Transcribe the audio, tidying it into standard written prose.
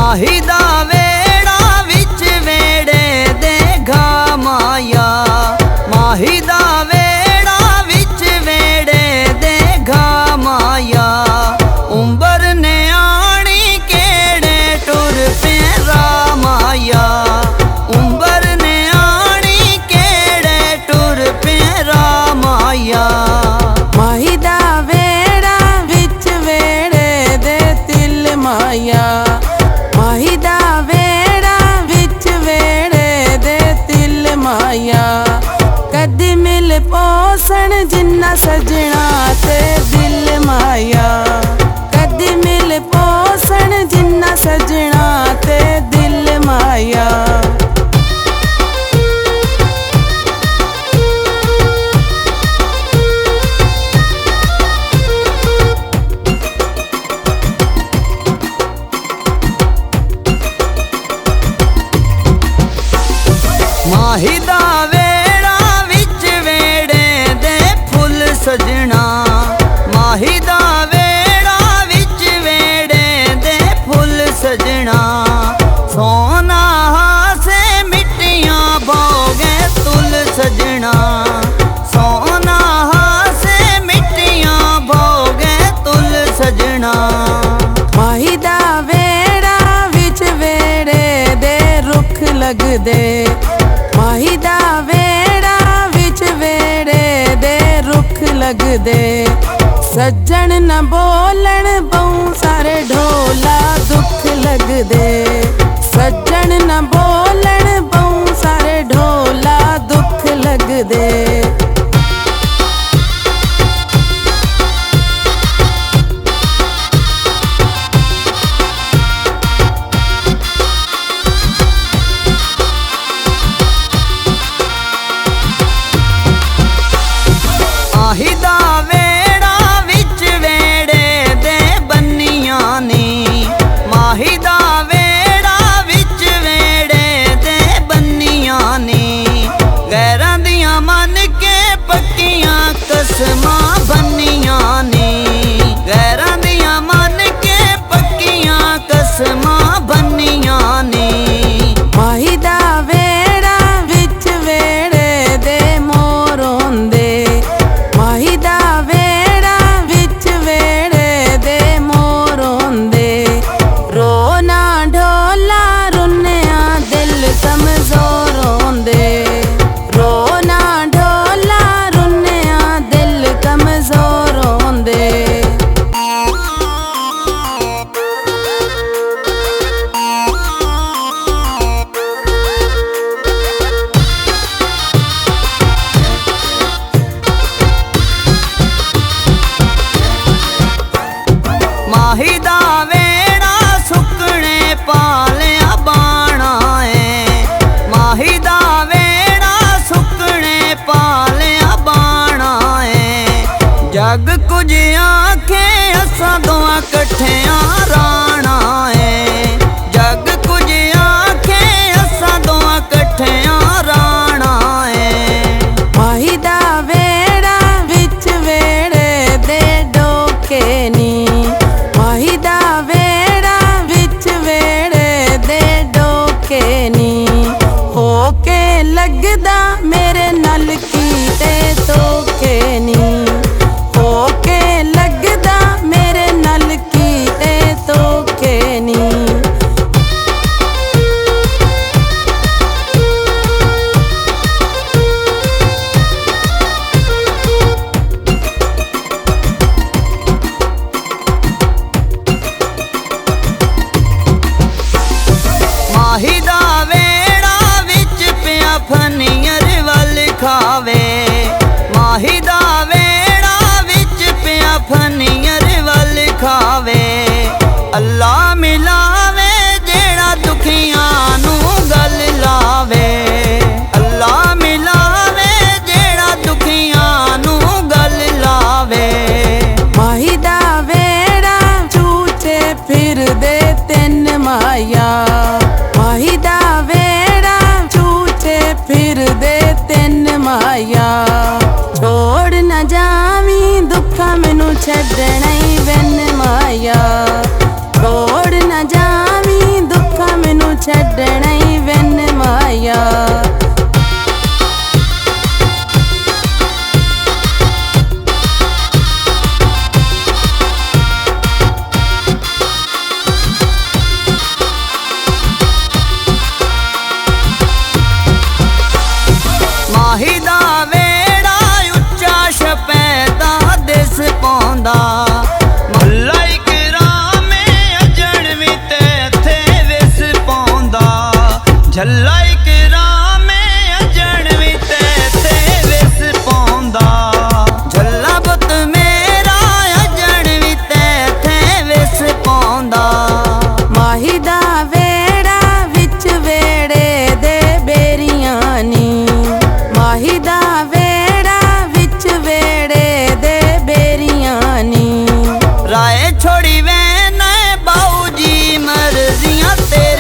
ਮਾਹੀ ਦਾ ਵੇੜਾ ਵਿੱਚ ਵੇੜੇ ਦੇ ਘਾ ਮਾਇਆ। ਮਾਹੀ ਦਾ ਵੇੜਾ ਵਿੱਚ ਵੇੜੇ ਦੇ ਘਾ ਮਾਇਆ। ਉਮਰ ਨੇ ਆਣੀ ਕਿਹੜੇ ਟੁਰ ਪਿਆ ਮਾਇਆ। ਉਮਰ ਨੇ ਆਣੀ ਕਿਹੜੇ ਟੁਰ ਪਿਆ ਮਾਇਆ। ਮਾਹੀ ਦਾ ਵੇੜਾ ਵਿੱਚ ਵੇੜੇ ਦੇ ਤਿਲ ਮਾਇਆ। ਮਾਹੀ ਦਾ ਵੇੜਾ ਵਿੱਚ ਵੇੜੇ ਦੇ ਤਿਲ ਮਾਇਆ। ਕਦੀ ਮਿਲ ਪੋਸਣ ਜਿੰਨਾ ਸਜਣਾ ਤੇ ਦਿਲ ਮਾਇਆ। ਕਦੀ ਮਿਲ ਪੋਸਣ ਜਿੰਨਾ ਸਜਣਾ ਤੇ ਦਿਲ ਮਾਇਆ। ਮਾਹੀ ਦਾ ਵੇੜਾ ਵਿੱਚ ਵੇੜੇ ਦੇ ਫੁੱਲ ਸਜਣਾ। ਮਾਹੀ ਦਾ ਵੇੜਾ ਵਿੱਚ ਵੇੜੇ ਦੇ ਫੁੱਲ ਸਜਣਾ। ਸੋਨਾ ਹਾਸੇ ਮਿੱਟੀਆਂ ਭੋਗੇ ਤੁਲ ਸਜਣਾ। ਸੋਨਾ ਹਾਸੇ ਮਿੱਟੀਆਂ ਭੋਗੇ ਤੁਲ ਸਜਣਾ। ਮਾਹੀ ਦਾ ਵੇੜਾ ਵਿੱਚ ਵੇੜੇ ਦੇ ਰੁੱਖ ਲੱਗਦੇ। ਮਾਹੀ ਦਾ ਵੇੜਾ ਵਿੱਚ ਵੇੜੇ ਦੇ ਰੁੱਖ ਲੱਗਦੇ। ਸੱਜਣ ਨਾ ਬੋਲਣ ਬਹੁ ਸਾਰੇ ਢੋਲਾ ਦੁੱਖ ਲੱਗਦੇ। ਸੱਜਣ ਨਾ ਬੋਲਣ ਬਹੁ ਸਾਰੇ ਢੋਲਾ ਦੁੱਖ ਲੱਗਦੇ। ਮਾਹੀ ਦਾ ਵੇੜਾ ਵਿੱਚ ਵੇੜੇ ਦੇ ਬੰਨੀਆਂ ਨੀ। ਮਾਹੀ ਦਾ ਵੇੜਾ ਵਿੱਚ ਵੇੜੇ ਦੇ ਬੰਨੀਆਂ ਨੀ। ਗੈਰਾਂ ਦੀਆਂ ਮੰਨ ਕੇ ਪੱਕੀਆਂ ਕਸਮਾਂ ਬੰਨੀਆਂ ਨੀ। ਗੈਰਾਂ ਦੀਆਂ ਮੰਨ ਕੇ ਪੱਕੀਆਂ ਕਸਮਾਂ ਬੰਨੀਆਂ ਨੀ। ਮਾਹੀ ਦਾ ਵੇੜਾ ਵਿੱਚ ਵੇੜੇ ਦੇ ਮੋਰ ਹੁੰਦੇ। ਮਾਹੀ ਦਾ ਵੇੜਾ ਵਿੱਚ ਵੇੜੇ ਦੇ ਮੋਰ ਹੁੰਦੇ। ਰੋ ਨਾ ਢੋਲਾ ਰੁੰਨਿਆ ਦਿਲ ਕਮਜ਼ੋਰ ਹੁੰਦੇ। ਰੋ ਨਾ ਢੋਲਾ ਰੁੰਨਿਆ ਦਿਲ ਕਮਜ਼ੋਰ ਹੁੰਦੇ। ਮਾਹੀ ਦਾ ਵੇੜਾ ਸੁੱਕਣੇ ਪਾਲਿਆ ਬਾਣਾ ਏ। ਮਾਹੀ ਦਾ ਵੇੜਾ ਸੁੱਕਣੇ ਪਾਲਿਆ ਬਾਣਾ ਏ। ਜਗ ਕੁਝ ਆਖੇ ਅਸਾਂ ਦੋਆਂ ਇਕੱਠਿਆਂ ਰਾਣਾ ਏ। ਜਗ ਕੁਝ ਆਖੇ ਅਸਾਂ ਦੋਆਂ ਇਕੱਠਿਆਂ ਰਾਣਾ ਏ। ਮਾਹੀ ਦਾ ਵੇੜਾ ਵਿੱਚ ਵੇੜੇ ਦੇ ਡੋਕੇ ਨੀ। ਮਾਹੀ ਦਾ ਵੇੜਾ ਵਿੱਚ ਵੇੜੇ ਦੇ ਡੋਕੇ ਨੀ। ਹੋ ਕੇ ਲੱਗਦਾ ਮੇਰੇ ਨਾਲ ਕੀ ਤੇ ਧੋਖੇ ਨੀ। ਹੋ ਕੇ ਲੱਗਦਾ ਮੇਰੇ ਨਾਲ ਕੀ ਤੇ ਧੋਖੇ ਨੀ। ਮਾਹੀ ਦਾ ਵੇੜਾ ਵਿੱਚ ਪਿਆ ਫਨੀਅਰ ਵੱਲ ਖਾਵੇ। ਮਾਹੀ ਦਾ ਵੇੜਾ ਵਿੱਚ ਪਿਆ ਫਨੀਅਰ ਵੱਲ ਖਾਵੇ। ਅੱਲਾ ਮਿਲਾਵੇ ਜਿਹੜਾ ਦੁਖੀਆਂ ਨੂੰ ਗੱਲ ਲਾਵੇ। ਅੱਲਾ ਮਿਲਾਵੇ ਜਿਹੜਾ ਦੁਖੀਆਂ ਨੂੰ ਗੱਲ ਲਾਵੇ। ਮਾਹੀ ਦਾ ਵੇੜਾ ਝੂਠੇ ਫਿਰਦੇ ਤਿੰਨ ਮਾਇਆ। ਮਾਹੀ ਦਾ ਵੇੜਾ ਝੂਠੇ ਫਿਰਦੇ ਤਿੰਨ ਮਾਇਆ। ਛੋੜ ਨਾ ਜਾਵੀਂ ਦੁੱਖਾਂ ਮੈਨੂੰ ਛੱਡਣਾ ਹੀ ਬਿਨ ਮਾਇਆ। ਛੋੜ ਨਾ ਜਾਵੀਂ ਦੁੱਖ झल्ला इकरामे अजण भी ते विस पाउंदा झल्ला पुत मेरा अजण भी ते विस पाउंदा माही दा वेड़ा विच वेड़े दे बेरियां नी माही दा वेड़ा विच वेड़े दे बेरियां नी राय छोड़ी वैन बाऊ जी मर्जियां तेरे